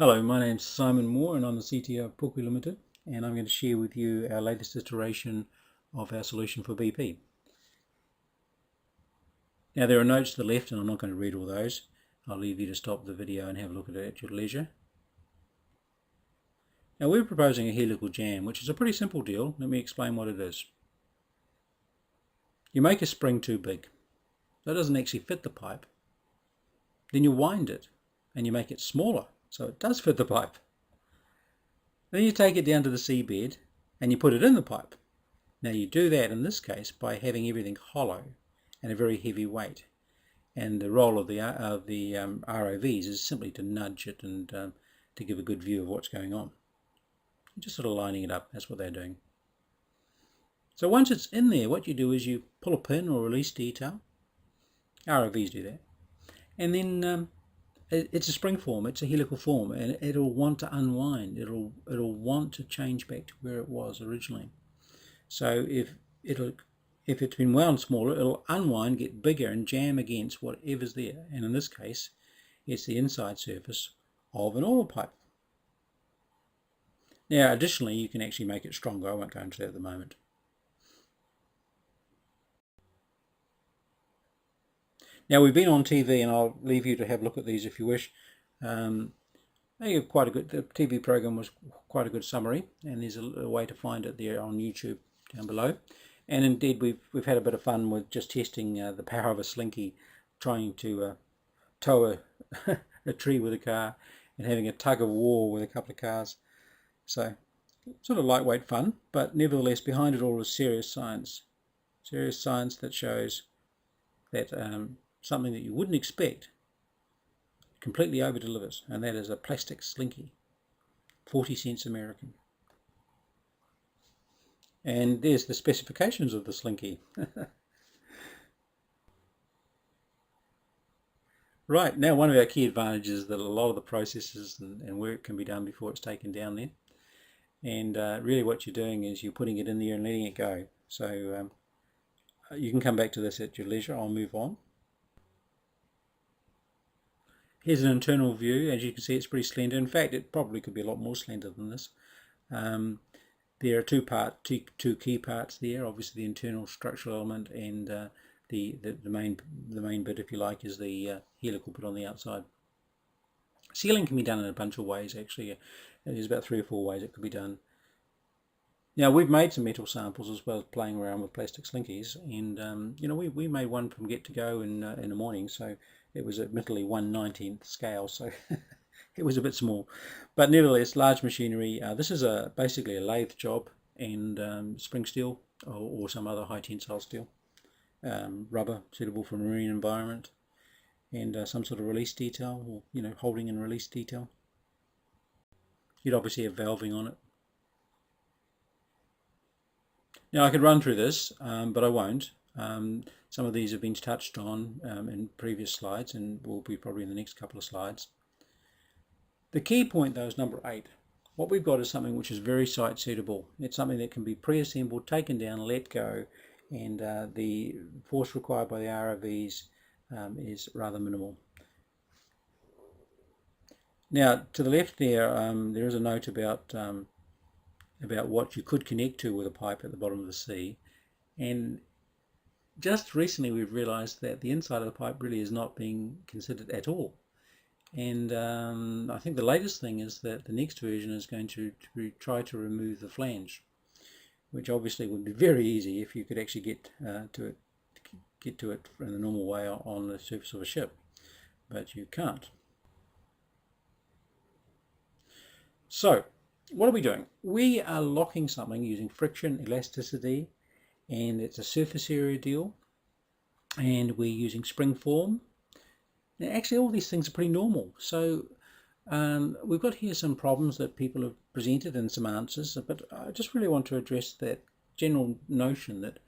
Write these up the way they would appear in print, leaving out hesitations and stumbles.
Hello, my name's Simon Moore and I'm the CTO of Puku Limited, and I'm going to share with you our latest iteration of our solution for BP. Now there are notes to the left and I'm not going to read all those. I'll leave you to stop the video and have a look at it at your leisure. Now we're proposing a helical jam, which is a pretty simple deal. Let me explain what it is. You make a spring too big, so it doesn't actually fit the pipe. Then you wind it and you make it smaller, so it does fit the pipe. Then you take it down to the seabed and you put it in the pipe. Now you do that in this case by having everything hollow and a very heavy weight. And the role of the ROVs is simply to nudge it and to give a good view of what's going on. Just sort of lining it up, that's what they're doing. So once it's in there, what you do is you pull a pin or release detail. ROVs do that. And then it's a spring form, it's a helical form, and it'll want to unwind. It'll want to change back to where it was originally. So if it's been wound smaller, it'll unwind, get bigger, and jam against whatever's there. And in this case, it's the inside surface of an oil pipe. Now, additionally, you can actually make it stronger. I won't go into that at the moment. Now, we've been on TV, and I'll leave you to have a look at these if you wish. They have quite a good. The TV program was quite a good summary, and there's a way to find it there on YouTube down below. And indeed, we've had a bit of fun with just testing the power of a slinky, trying to tow a tree with a car, and having a tug of war with a couple of cars. So, sort of lightweight fun, but nevertheless, behind it all is serious science. Serious science that shows that something that you wouldn't expect completely over-delivers, and that is a plastic slinky, 40 cents American. And there's the specifications of the slinky. Right, now one of our key advantages is that a lot of the processes and work can be done before it's taken down there. And really what you're doing is you're putting it in there and letting it go. So you can come back to this at your leisure. I'll move on. Here's an internal view. As you can see, it's pretty slender. In fact, it probably could be a lot more slender than this. There are two key parts there. Obviously, the internal structural element and the main bit, if you like, is the helical bit on the outside. Sealing can be done in a bunch of ways, actually. There's about 3 or 4 ways it could be done. Now, we've made some metal samples as well as playing around with plastic slinkies, and we made one from get to go in the morning, so it was admittedly 1/19th scale, so it was a bit small, but nevertheless, large machinery. This is basically a lathe job, and spring steel or some other high tensile steel, rubber suitable for marine environment, and some sort of release detail, or holding and release detail. You'd obviously have valving on it. Now I could run through this, but I won't. Some of these have been touched on in previous slides and will be probably in the next couple of slides. The key point though is number 8. What we've got is something which is very site suitable. It's something that can be pre-assembled, taken down, let go, and the force required by the ROVs is rather minimal. Now to the left there, there is a note about what you could connect to with a pipe at the bottom of the sea, and just recently we've realized that the inside of the pipe really is not being considered at all. And I think the latest thing is that the next version is going to try to remove the flange, which obviously would be very easy if you could actually get to it in the normal way on the surface of a ship, but you can't. So what are we doing? We are locking something using friction, elasticity, and it's a surface area deal, and we're using spring form. Now actually all these things are pretty normal, so we've got here some problems that people have presented and some answers, but I just really want to address that general notion that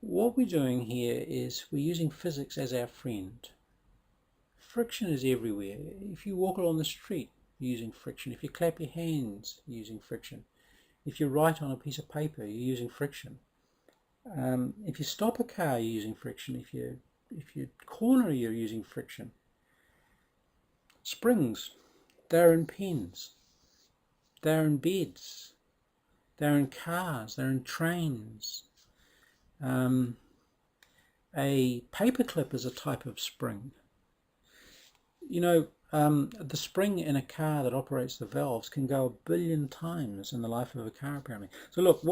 what we're doing here is we're using physics as our friend. Friction is everywhere. If you walk along the street, you're using friction. If you clap your hands, you're using friction. If you write on a piece of paper, you're using friction. If you stop a car, you're using friction. If you corner, you're using friction. Springs. they're in pens, they're in beds, they're in cars, they're in trains. A paperclip is a type of spring. You know, the spring in a car that operates the valves can go 1 billion times in the life of a car, apparently. So look,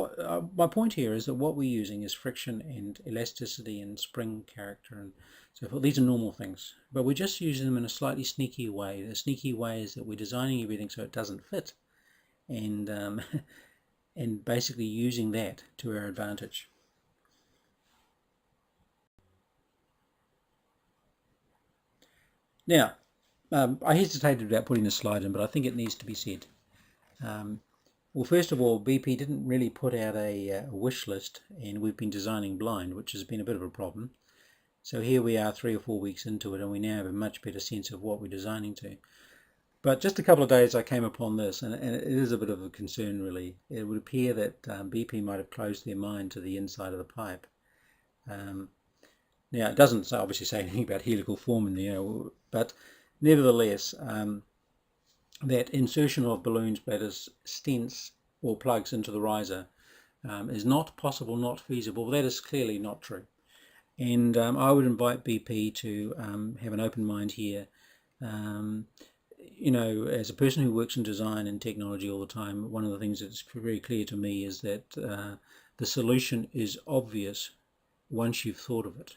my point here is that what we're using is friction and elasticity and spring character and so forth. These are normal things, but we're just using them in a slightly sneaky way. The sneaky way is that we're designing everything so it doesn't fit, and and basically using that to our advantage. Now, I hesitated about putting the slide in, but I think it needs to be said. Well, first of all, BP didn't really put out a wish list, and we've been designing blind, which has been a bit of a problem. So here we are 3 or 4 weeks into it, and we now have a much better sense of what we're designing to. But just a couple of days I came upon this, and it is a bit of a concern, really. It would appear that BP might have closed their mind to the inside of the pipe. Now, it doesn't obviously say anything about helical form in there, but nevertheless, that insertion of balloons, bladders, stents, or plugs into the riser is not possible, not feasible. That is clearly not true. And I would invite BP to have an open mind here. You know, as a person who works in design and technology all the time, one of the things that's very clear to me is that the solution is obvious once you've thought of it.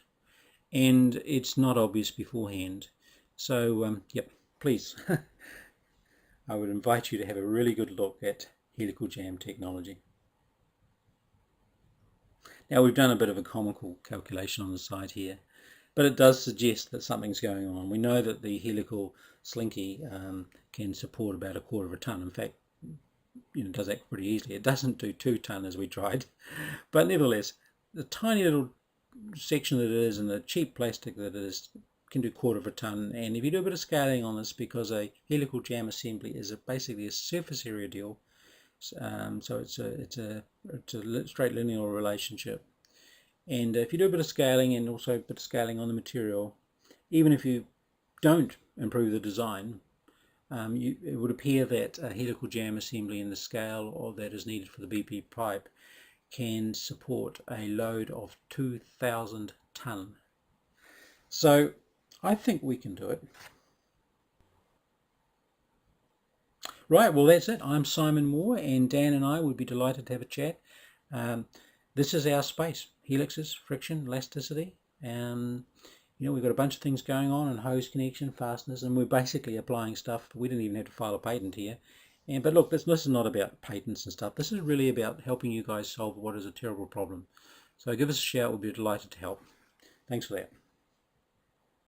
And it's not obvious beforehand. So, yep, please. I would invite you to have a really good look at helical jam technology. Now, we've done a bit of a comical calculation on the side here, but it does suggest that something's going on. We know that the helical slinky can support about 1/4 of a tonne. In fact, you know, it does that pretty easily. It doesn't do 2 tonne as we tried, but nevertheless, the tiny little section that it is and the cheap plastic that it is can do 1/4 of a tonne. And if you do a bit of scaling on this, because a helical jam assembly is basically a surface area deal, so it's a straight linear relationship. And if you do a bit of scaling and also a bit of scaling on the material, even if you don't improve the design, it would appear that a helical jam assembly in the scale that is needed for the BP pipe can support a load of 2,000 tonne. So I think we can do it. Right, well that's it. I'm Simon Moore, and Dan and I would be delighted to have a chat. This is our space: helixes, friction, elasticity. You know, we've got a bunch of things going on, and hose connection, fasteners, and we're basically applying stuff. We didn't even have to file a patent here. But look, this is not about patents and stuff. This is really about helping you guys solve what is a terrible problem. So give us a shout. We'll be delighted to help. Thanks for that.